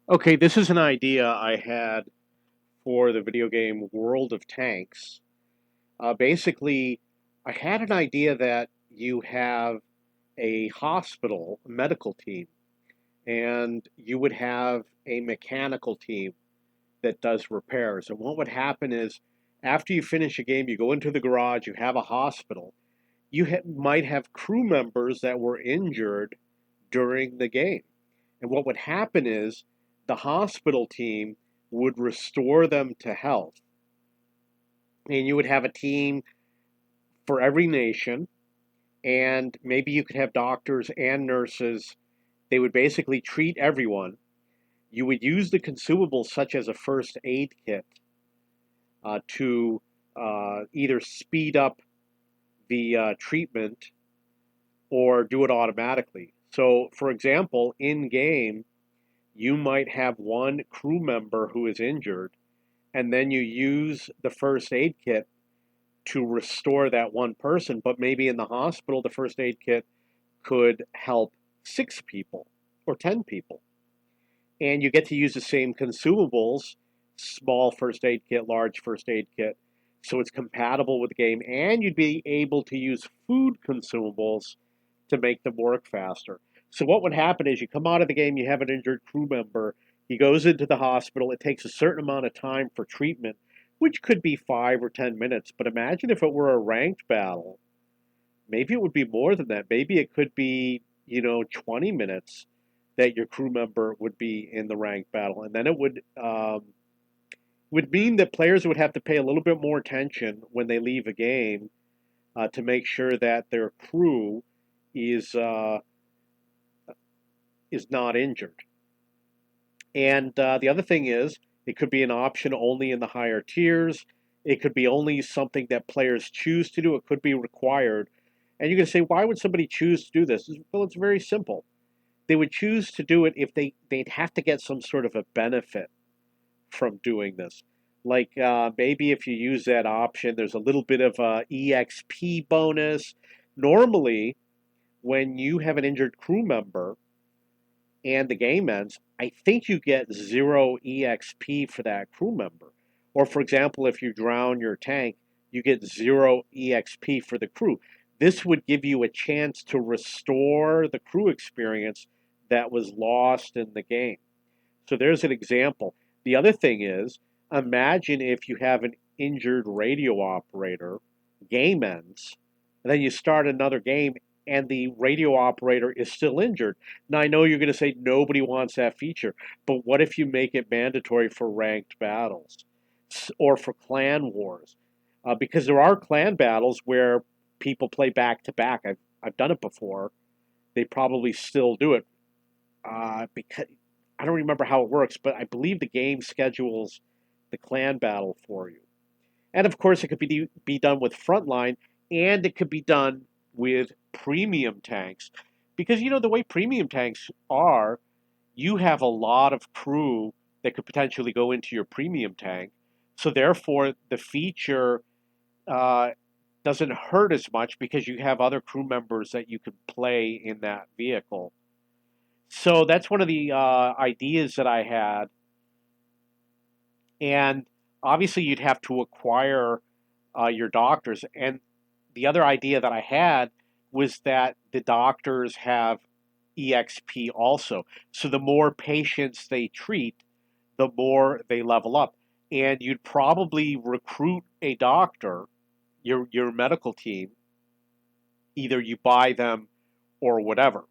Okay, this is an idea I had for the video game World of Tanks. Basically, I had an idea that you have a hospital, a medical team, and you would have a mechanical team that does repairs. And what would happen is, after you finish a game, you go into the garage, you have a hospital. Might have crew members that were injured during the game. And what would happen is the hospital team would restore them to health. And you would have a team for every nation, and maybe you could have doctors and nurses. They would basically treat everyone. You would use the consumables such as a first aid kit to either speed up the treatment or do it automatically. So, for example, in game, you might have one crew member who is injured, and then you use the first aid kit to restore that one person. But maybe in the hospital, the first aid kit could help 6 people or 10 people. And you get to use the same consumables, small first aid kit, large first aid kit. So it's compatible with the game. And you'd be able to use food consumables to make them work faster. So what would happen is you come out of the game, you have an injured crew member, he goes into the hospital, it takes a certain amount of time for treatment, which could be 5 or 10 minutes. But imagine if it were a ranked battle, maybe it would be more than that. Maybe it could be, 20 minutes that your crew member would be in the ranked battle. And then it would mean that players would have to pay a little bit more attention when they leave a game to make sure that their crew is uh, is not injured. And the other thing is, it could be an option only in the higher tiers. It could be only something that players choose to do. It could be required. And you're going to say, why would somebody choose to do this? Well, it's very simple. They would choose to do it if they'd have to get some sort of a benefit from doing this. Like maybe if you use that option, there's a little bit of a EXP bonus. Normally, when you have an injured crew member, and the game ends, I think you get 0 EXP for that crew member. Or, for example, if you drown your tank, you get 0 EXP for the crew. This would give you a chance to restore the crew experience that was lost in the game. So there's an example. The other thing is, imagine if you have an injured radio operator, game ends, and then you start another game and the radio operator is still injured. Now I know you're going to say nobody wants that feature, but what if you make it mandatory for ranked battles or for clan wars? Because there are clan battles where people play back to back. I've done it before. They probably still do it because I don't remember how it works, but I believe the game schedules the clan battle for you. And of course, it could be done with frontline, and it could be done with premium tanks, because the way premium tanks are, you have a lot of crew that could potentially go into your premium tank. So therefore, the feature uh, doesn't hurt as much because you have other crew members that you could play in that vehicle. So that's one of the ideas that I had. And obviously, you'd have to acquire your doctors. And the other idea that I had was that the doctors have EXP also. So the more patients they treat, the more they level up. And you'd probably recruit a doctor, your medical team, either you buy them or whatever.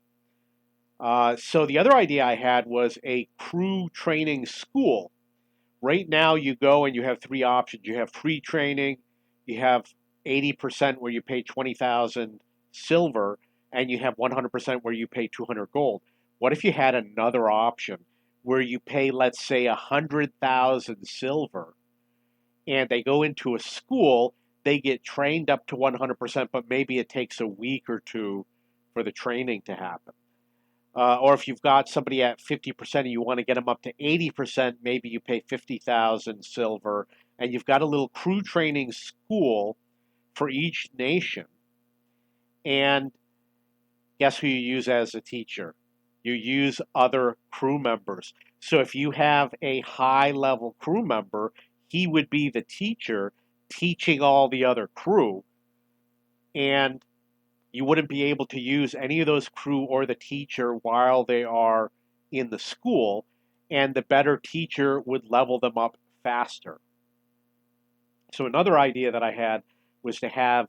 So the other idea I had was a crew training school. Right now, you go and you have three options. You have free training, you have 80% where you pay 20,000 silver, and you have 100% where you pay 200 gold. What if you had another option where you pay, let's say, 100,000 silver, and they go into a school, they get trained up to 100%, but maybe it takes a week or two for the training to happen. Or if you've got somebody at 50% and you want to get them up to 80%, maybe you pay 50,000 silver, and you've got a little crew training school for each nation. And guess who you use as a teacher? You use other crew members. So if you have a high level crew member, he would be the teacher teaching all the other crew, and you wouldn't be able to use any of those crew or the teacher while they are in the school, and the better teacher would level them up faster. So another idea that I had was to have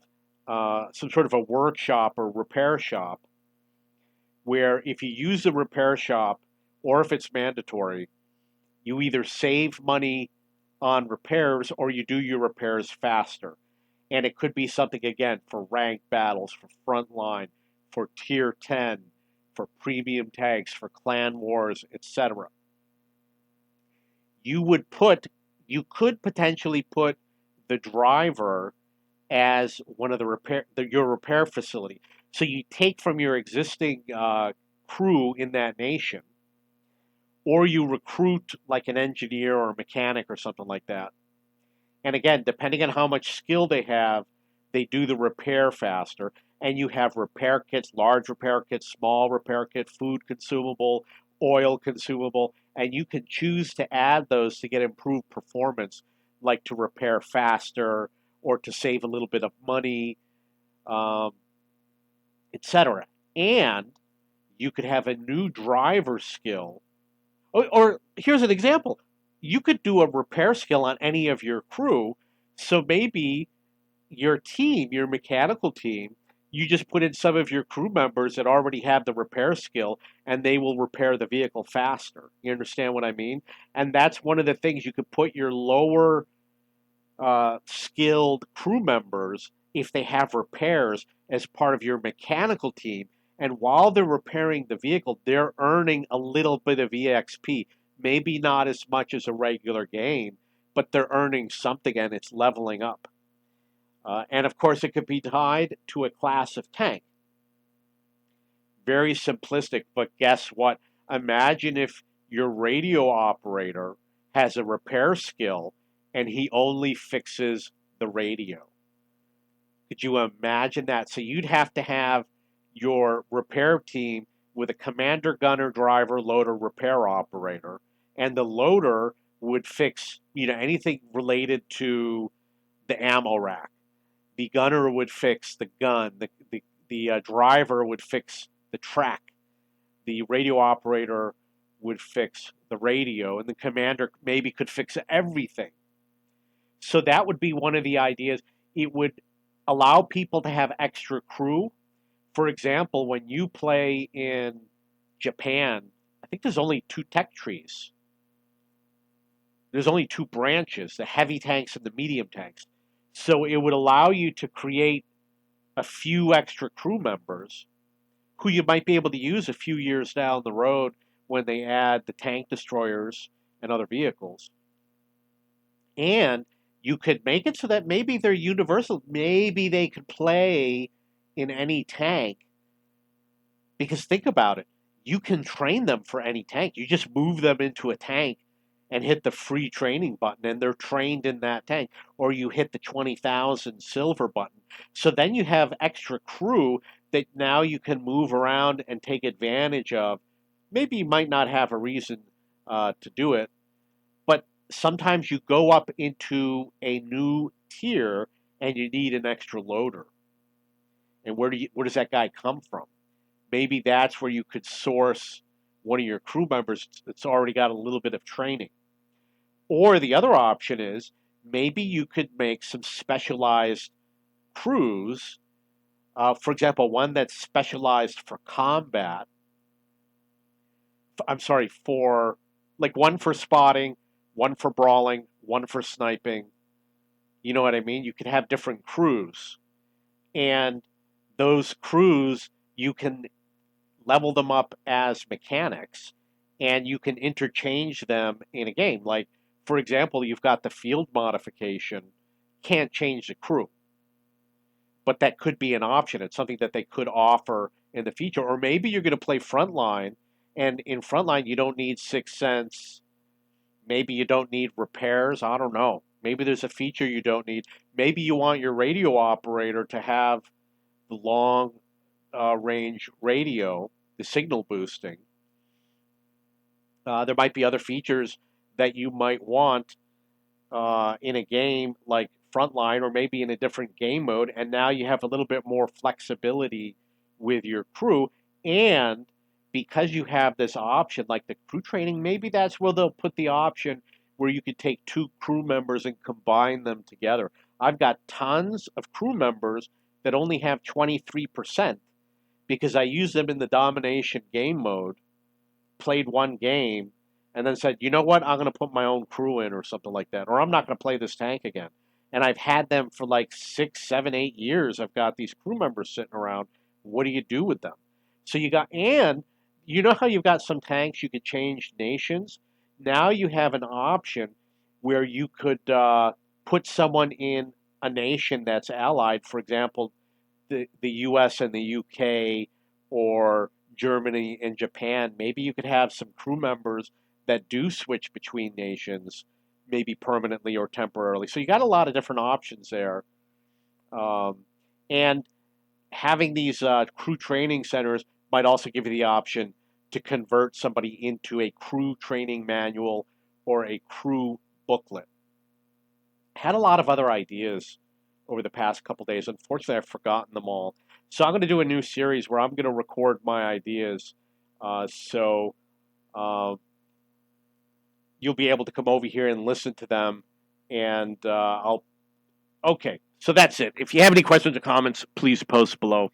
some sort of a workshop or repair shop where if you use the repair shop or if it's mandatory, you either save money on repairs or you do your repairs faster. And it could be something again for ranked battles, for frontline, for tier 10, for premium tags, for clan wars, etc. You would put you could potentially put the driver as one of your repair facility. So you take from your existing crew in that nation, or you recruit like an engineer or a mechanic or something like that. And again, depending on how much skill they have, they do the repair faster. And you have repair kits, large repair kits, small repair kit, food consumable, oil consumable, and you can choose to add those to get improved performance, like to repair faster or to save a little bit of money, um, etc. And you could have a new driver skill. Or here's an example: you could do a repair skill on any of your crew. So maybe your team, your mechanical team, you just put in some of your crew members that already have the repair skill and they will repair the vehicle faster. You understand what I mean? And that's one of the things. You could put your lower skilled crew members, if they have repairs, as part of your mechanical team. And while they're repairing the vehicle, they're earning a little bit of EXP. Maybe not as much as a regular game, but they're earning something and it's leveling up. And of course, it could be tied to a class of tank. Very simplistic, but guess what? Imagine if your radio operator has a repair skill and he only fixes the radio. Could you imagine that? So you'd have to have your repair team with a commander, gunner, driver, loader, repair operator, and the loader would fix, anything related to the ammo rack. The gunner would fix the gun. The driver would fix the track. The radio operator would fix the radio, and the commander maybe could fix everything. So that would be one of the ideas. It would allow people to have extra crew. For example, when you play in Japan, I think there's only two tech trees. There's only two branches, the heavy tanks and the medium tanks. So it would allow you to create a few extra crew members who you might be able to use a few years down the road when they add the tank destroyers and other vehicles. And you could make it so that maybe they're universal. Maybe they could play in any tank. Because think about it, you can train them for any tank. You just move them into a tank and hit the free training button, and they're trained in that tank. Or you hit the 20,000 silver button. So then you have extra crew that now you can move around and take advantage of. Maybe you might not have a reason to do it, but sometimes you go up into a new tier and you need an extra loader. And where does that guy come from? Maybe that's where you could source one of your crew members that's already got a little bit of training. Or the other option is maybe you could make some specialized crews. For example, one that's specialized for combat. I'm sorry, for like one for spotting, one for brawling, one for sniping. You know what I mean? You could have different crews. And those crews, you can level them up as mechanics and you can interchange them in a game. Like, for example, you've got the field modification, can't change the crew, but that could be an option. It's something that they could offer in the future. Or maybe you're going to play frontline, and in frontline, you don't need Sixth Sense. Maybe you don't need repairs. I don't know. Maybe there's a feature you don't need. Maybe you want your radio operator to have the long range radio, the signal boosting. There might be other features that you might want in a game like Frontline or maybe in a different game mode, and now you have a little bit more flexibility with your crew. And because you have this option, like the crew training, maybe that's where they'll put the option where you could take two crew members and combine them together. I've got tons of crew members that only have 23% because I use them in the domination game mode, played one game, and then said, you know what, I'm going to put my own crew in or something like that, or I'm not going to play this tank again. And I've had them for like 6, 7, 8 years. I've got these crew members sitting around. What do you do with them? So you got, and you know how you've got some tanks you could change nations? Now you have an option where you could put someone in a nation that's allied, for example, the US and the UK or Germany and Japan, maybe you could have some crew members that do switch between nations, maybe permanently or temporarily. So you got a lot of different options there. Um, and having these crew training centers might also give you the option to convert somebody into a crew training manual or a crew booklet. Had a lot of other ideas over the past couple days. Unfortunately, I've forgotten them all. So I'm going to do a new series where I'm going to record my ideas. So uh, you'll be able to come over here and listen to them. And I'll. Okay, so that's it. If you have any questions or comments, please post below.